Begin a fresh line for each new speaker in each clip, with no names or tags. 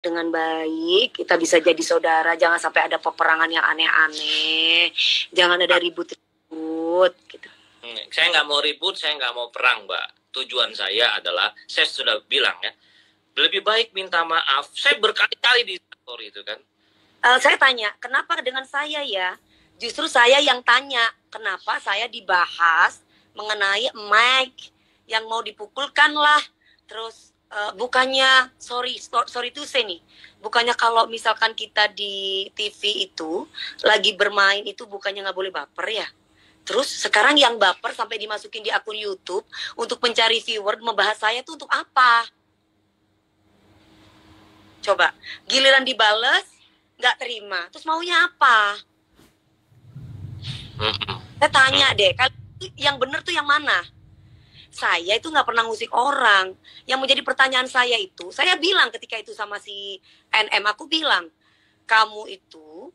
dengan baik, kita bisa jadi saudara, jangan sampai ada peperangan yang aneh-aneh, jangan ada ribut-ribut gitu.
Saya nggak mau ribut, saya nggak mau perang, Mbak. Tujuan saya adalah, saya sudah bilang ya, lebih baik minta maaf. Saya berkali-kali di story itu kan.
Saya tanya, kenapa dengan saya ya? Justru saya yang tanya, kenapa saya dibahas mengenai Mike yang mau dipukulkan lah, terus bukannya sorry to say nih, bukannya kalau misalkan kita di TV itu lagi bermain itu bukannya nggak boleh baper ya? Terus sekarang yang baper sampai dimasukin di akun YouTube untuk mencari viewer, membahas saya tuh untuk apa? Coba, giliran dibales nggak terima, terus maunya apa? Saya tanya deh, yang bener tuh yang mana? Saya itu nggak pernah ngusik orang. Yang menjadi pertanyaan saya itu, saya bilang ketika itu sama si NM, aku bilang, kamu itu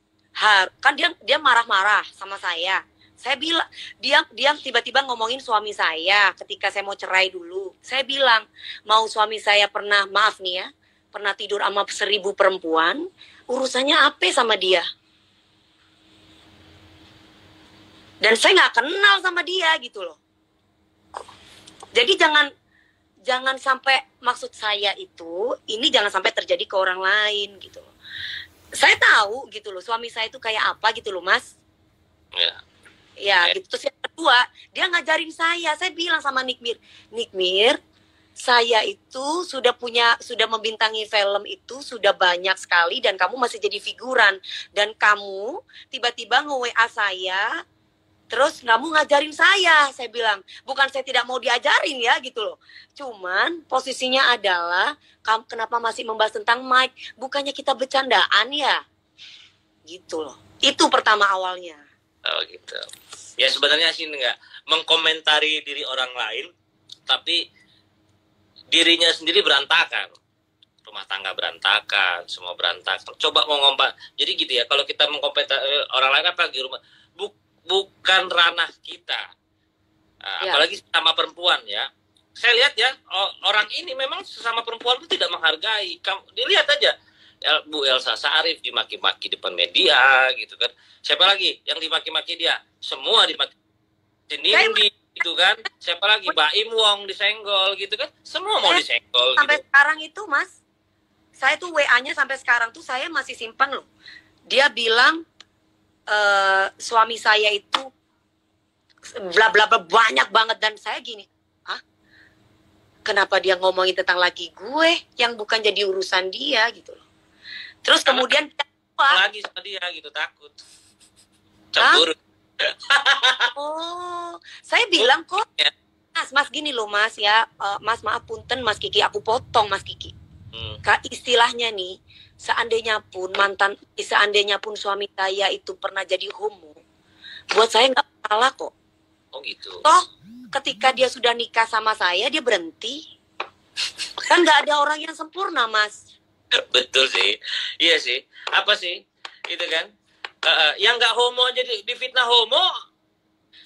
kan dia marah-marah sama saya. Saya bilang, dia tiba-tiba ngomongin suami saya ketika saya mau cerai dulu. Saya bilang, mau suami saya pernah, maaf nih ya, pernah tidur sama 1000 perempuan, urusannya apa sama dia? Dan saya nggak kenal sama dia gitu loh. Jadi jangan sampai, maksud saya itu, ini jangan sampai terjadi ke orang lain gitu loh. Saya tahu gitu loh, suami saya itu kayak apa gitu loh, Mas. Ya gitu. Terus yang kedua, dia ngajarin saya bilang sama Nikmir, saya itu sudah membintangi film itu sudah banyak sekali dan kamu masih jadi figuran. Dan kamu tiba-tiba nge-WA saya, terus kamu ngajarin saya bilang, bukan saya tidak mau diajarin ya gitu loh. Cuman posisinya adalah, kamu kenapa masih membahas tentang Mike? Bukannya kita bercandaan ya? Gitu loh. Itu pertama awalnya.
Oh gitu. Ya sebenarnya sih nggak mengkomentari diri orang lain, tapi dirinya sendiri berantakan. Rumah tangga berantakan, semua berantakan. Coba mau ngomong, jadi gitu ya, kalau kita mengkomentari orang lain apa di rumah, bukan ranah kita, apalagi sama perempuan ya. Saya lihat ya, orang ini memang sesama perempuan itu tidak menghargai. Dilihat aja, Bu Elsa Syarif dimaki-maki depan media gitu kan. Siapa lagi yang dimaki-maki dia? Semua dimaki. Nindi gitu kan. Siapa lagi? Baim Wong disenggol gitu kan. Semua mau disenggol.
Sampai
gitu.
Sekarang itu Mas, saya tuh WA-nya sampai sekarang tuh saya masih simpan loh. Dia bilang, suami saya itu bla bla bla banyak banget, dan saya gini, kenapa dia ngomongin tentang laki gue yang bukan jadi urusan dia gitu loh. Terus kemudian
lagi sama dia gitu, takut cemburu.
Oh, saya bilang kok, Mas gini loh Mas ya, Mas maaf punten Mas Kiki, aku potong Mas Kiki. Kak, istilahnya nih, seandainya pun suami saya itu pernah jadi homo, buat saya nggak salah kok.
Oh gitu.
Toh ketika dia sudah nikah sama saya, dia berhenti. Kan nggak ada orang yang sempurna, Mas.
Betul sih, iya sih. Apa sih itu kan? Yang nggak homo aja difitnah homo.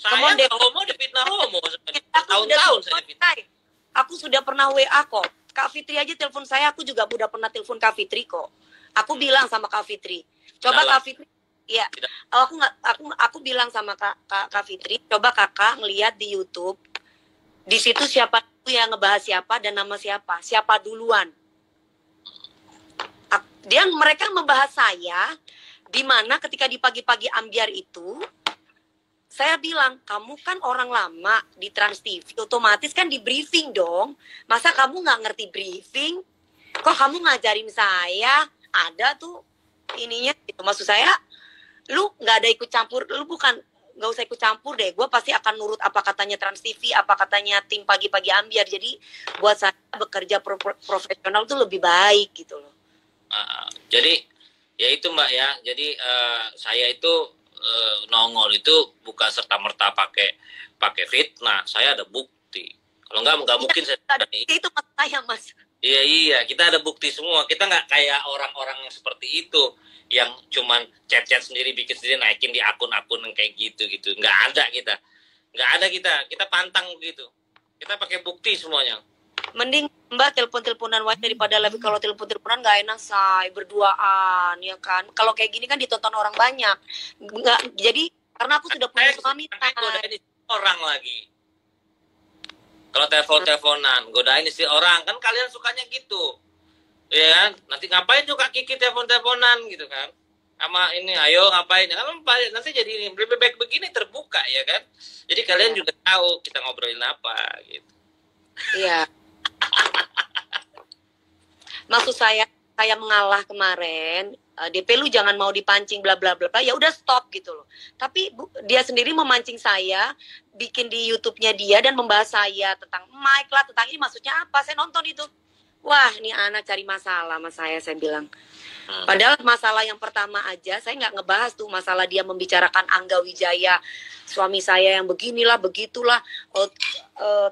Saya nggak homo difitnah homo. Tahun-tahun saya difitnah.
Aku sudah pernah WA kok. Kak Fitri aja telepon saya, aku juga udah pernah telepon Kak Fitri kok. Aku bilang sama Kak Fitri, coba Kak Fitri, ya, aku bilang sama Kak Fitri, coba kakak ngelihat di YouTube, di situ siapa yang ngebahas siapa dan nama siapa duluan. Mereka membahas saya, di mana ketika di pagi-pagi ambiar itu, saya bilang, kamu kan orang lama di Trans TV, otomatis kan di briefing dong. Masa kamu nggak ngerti briefing? Kok kamu ngajarin saya? Ada tuh ininya gitu. Maksud saya, lu nggak ada ikut campur, nggak usah ikut campur deh. Gue pasti akan nurut apa katanya Trans TV, apa katanya tim pagi-pagi ambiar. Jadi buat saya bekerja profesional tuh lebih baik gitu loh.
Jadi ya itu Mbak ya. Jadi saya itu nongol itu bukan serta-merta pakai fitnah. Saya ada bukti. Kalau nggak mungkin saya
itu maksud saya Mas.
Iya, kita ada bukti semua. Kita nggak kayak orang-orang yang seperti itu, yang cuman chat-chat sendiri, bikin sendiri, naikin di akun-akun yang kayak gitu. Nggak ada kita pantang gitu. Kita pakai bukti semuanya.
Mending Mbak telepon-teleponan wae daripada lebih, kalau telepon-teleponan nggak enak say berduaan ya kan. Kalau kayak gini kan ditonton orang banyak. Nggak, jadi karena aku sudah punya suami.
Godain orang lagi. Kalau telepon-teleponan, godain istri orang, kan kalian sukanya gitu. Ya kan? Nanti ngapain juga Kiki telepon-teleponan gitu kan. Sama ini, ayo ngapain. Kan nanti jadi lebih baik begini terbuka ya kan. Jadi kalian juga tahu kita ngobrolin apa gitu.
Iya. Maksud saya mengalah kemarin, DP lu jangan mau dipancing bla bla bla, ya udah stop gitu loh. Tapi dia sendiri memancing saya, bikin di YouTube-nya dia dan membahas saya tentang mic lah, tentang ini maksudnya apa? Saya nonton itu. Wah, ini anak cari masalah sama saya bilang. Padahal masalah yang pertama aja saya nggak ngebahas tuh, masalah dia membicarakan Angga Wijaya, suami saya yang beginilah begitulah,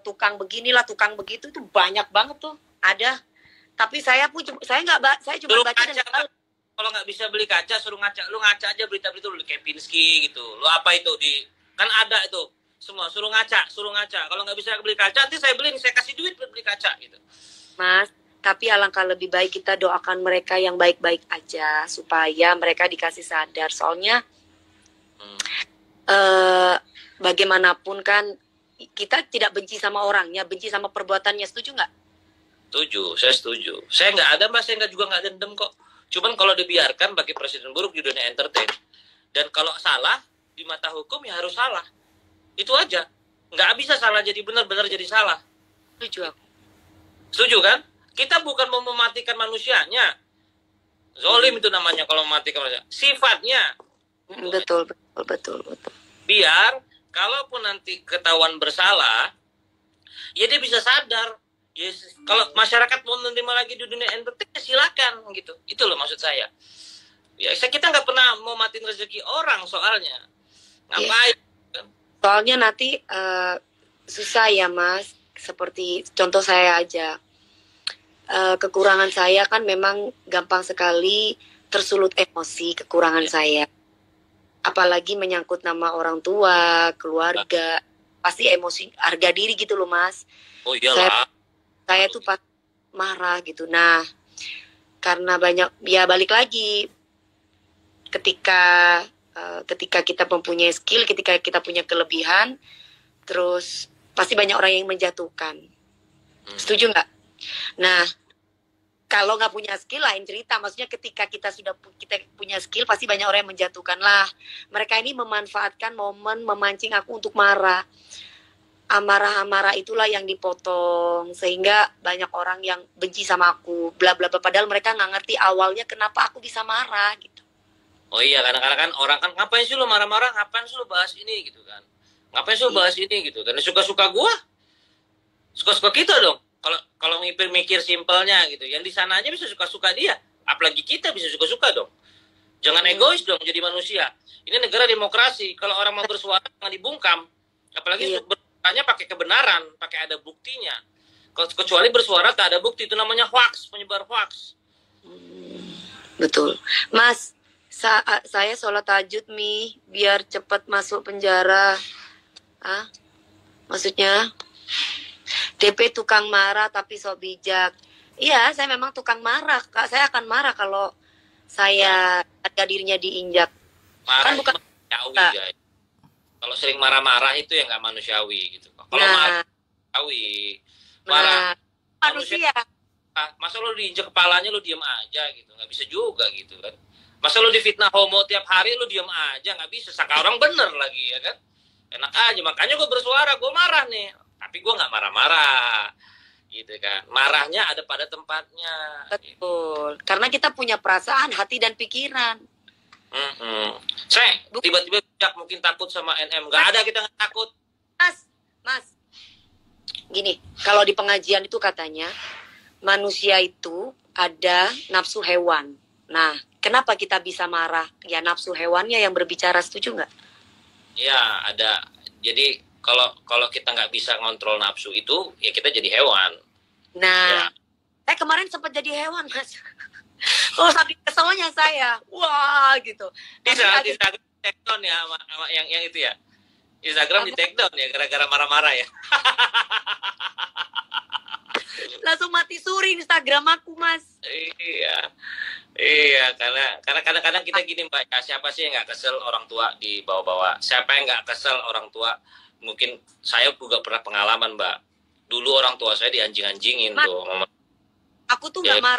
tukang beginilah tukang begitu, itu banyak banget tuh ada. Tapi saya cuma baca dan
kalau nggak bisa beli kaca suruh ngaca, lu ngaca aja berita-berita lu Kempinski gitu. Lu apa itu kan ada itu semua suruh ngaca. Kalau nggak bisa beli kaca nanti saya beliin, saya kasih duit buat beli kaca gitu.
Mas, tapi alangkah lebih baik kita doakan mereka yang baik-baik aja supaya mereka dikasih sadar. Soalnya bagaimanapun kan kita tidak benci sama orangnya, benci sama perbuatannya. Setuju nggak?
Saya setuju. Saya nggak ada, Mas. Saya juga nggak dendam kok. Cuman kalau dibiarkan bagi presiden buruk di dunia entertain. Dan kalau salah, di mata hukum ya harus salah. Itu aja. Nggak bisa salah jadi benar jadi salah.
Setuju aku.
Setuju kan? Kita bukan mau mematikan manusianya. Zolim itu namanya kalau mematikan manusia. Sifatnya.
Betul.
Biar, kalaupun nanti ketahuan bersalah, ya dia bisa sadar. Yes, kalau masyarakat mau menerima lagi di dunia entertain silakan gitu. Itu loh maksud saya. Ya kita nggak pernah mau matiin rezeki orang soalnya. Ngapain?
Yeah. Soalnya nanti susah ya Mas. Seperti contoh saya aja. Kekurangan saya kan memang gampang sekali tersulut emosi, kekurangan saya. Apalagi menyangkut nama orang tua, keluarga, pasti emosi, harga diri gitu loh Mas.
Oh iyalah.
Saya tuh pas marah gitu. Nah, karena banyak, ya balik lagi, ketika kita mempunyai skill, ketika kita punya kelebihan, terus pasti banyak orang yang menjatuhkan. Setuju nggak? Nah, kalau nggak punya skill lain cerita. Maksudnya ketika kita punya skill, pasti banyak orang yang menjatuhkan lah. Mereka ini memanfaatkan momen memancing aku untuk marah. Amarah-amarah itulah yang dipotong sehingga banyak orang yang benci sama aku, bla bla bla. Padahal mereka nggak ngerti awalnya kenapa aku bisa marah gitu.
Oh iya, kadang-kadang kan orang kan ngapain sih lu marah-marah, ngapain sih lu bahas ini gitu kan, ngapain sih lu bahas ini gitu. Dan suka-suka gua, suka-suka kita dong. Kalau mikir simpelnya gitu, yang di sana aja bisa suka-suka dia, apalagi kita bisa suka-suka dong. Jangan egois dong jadi manusia. Ini negara demokrasi, kalau orang mau bersuara jangan dibungkam, apalagi hanya pakai kebenaran, pakai ada buktinya. Kecuali bersuara tak ada bukti, itu namanya hoax, penyebar hoax.
Betul, Mas. Saya sholat tahajud biar cepat masuk penjara. Maksudnya DP tukang marah tapi sok bijak. Iya, saya memang tukang marah. Saya akan marah kalau saya harga dirinya diinjak.
Marah kan bukan manusiawi. Kalau sering marah-marah itu ya nggak manusiawi gitu. Kalau marah manusiawi, marah
manusia.
Masa lo diinjak kepalanya lo diem aja gitu, nggak bisa juga gitu kan. Masa lo difitnah homo tiap hari lo diem aja, nggak bisa. Saka orang bener lagi ya kan. Enak aja, makanya gue bersuara, gue marah nih. Tapi gue nggak marah-marah gitu kan. Marahnya ada pada tempatnya.
Betul, karena kita punya perasaan, hati dan pikiran.
Saya tiba-tiba mungkin takut sama NM. Nggak ada, kita nggak takut.
Mas, gini, kalau di pengajian itu katanya manusia itu ada nafsu hewan. Nah, kenapa kita bisa marah? Ya nafsu hewannya yang berbicara, setuju nggak?
Ya ada. Jadi kalau kita nggak bisa ngontrol nafsu itu, ya kita jadi hewan.
Nah, saya kemarin sempat jadi hewan, Mas. Oh, saking keselnya saya. Wah, gitu.
Instagram di take down ya sama yang itu ya. Instagram di take down ya gara-gara marah-marah ya.
Langsung mati suri Instagram aku, Mas.
Iya, karena kadang-kadang kita gini Mbak, ya, siapa sih yang nggak kesel orang tua dibawa-bawa? Siapa yang nggak kesel orang tua? Mungkin saya juga pernah pengalaman Mbak. Dulu orang tua saya dianjing-anjingin tuh.
Aku tuh
Ya,
nggak marah